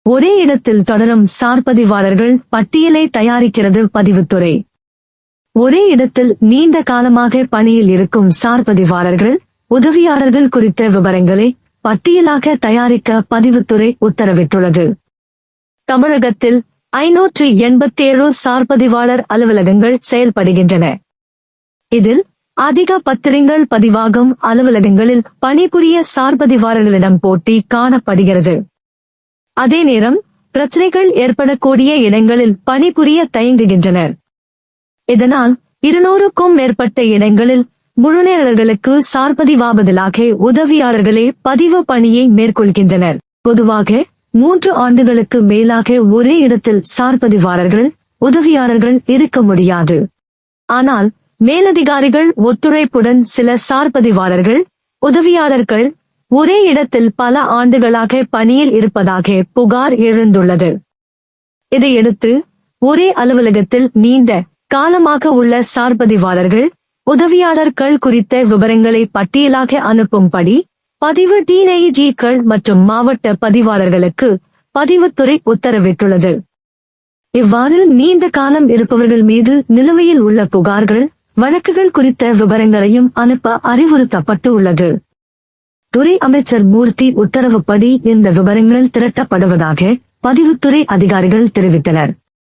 ஒரே இடத்தில் தொடரும் சார்பதிவாளர்கள் பட்டியலை தயாரிக்கிறது பதிவுத்துறை. ஒரே இடத்தில் நீண்ட காலமாக பணியில் இருக்கும் சார்பதிவாளர்கள், உதவியாளர்கள் குறித்த விவரங்களை பட்டியலாக தயாரிக்க பதிவுத்துறை உத்தரவிட்டுள்ளது. தமிழகத்தில் 587 சார்பதிவாளர் அலுவலகங்கள் செயல்படுகின்றன. இதில் அதிக பத்திரங்கள் பதிவாகும் அலுவலகங்களில் பணிபுரிய சார்பதிவாளர்களிடம் போட்டி காணப்படுகிறது. அதே நேரம் பிரச்சனைகள் ஏற்படக்கூடிய இடங்களில் பணிபுரிய தயங்குகின்றனர். இதனால் 200க்கும் மேற்பட்ட இடங்களில் முழுநேரர்களுக்கு சார்பதிவாபதிலாக உதவியாளர்களே பதிவு பணியை மேற்கொள்கின்றனர். பொதுவாக 3 ஆண்டுகளுக்கு மேலாக ஒரே இடத்தில் சார்பதிவாளர்கள், உதவியாளர்கள் இருக்க முடியாது. ஆனால் மேலதிகாரிகள் ஒத்துழைப்புடன் சில சார்பதிவாளர்கள், உதவியாளர்கள் ஒரே இடத்தில் பல ஆண்டுகளாக பணியில் இருப்பதாக புகார் எழுந்துள்ளது. இதையடுத்து ஒரே அலுவலகத்தில் நீண்ட காலமாக உள்ள சார்பதிவாளர்கள், உதவியாளர்கள் குறித்த விவரங்களை பட்டியலாக அனுப்பும்படி பதிவு டிஐஜிக்கள் மற்றும் மாவட்ட பதிவாளர்களுக்கு பதிவுத்துறை உத்தரவிட்டுள்ளது. இவ்வாறு நீண்ட காலம் இருப்பவர்கள் மீது நிலுவையில் உள்ள புகார்கள், வழக்குகள் குறித்த விவரங்களையும் அனுப்ப அறிவுறுத்தப்பட்டு உள்ளது. துறை அமைச்சர் மூர்த்தி உத்தரவுப்படி இந்த விவரங்கள் திரட்டப்படுவதாக பதிவுத்துறை அதிகாரிகள் தெரிவித்தனர்.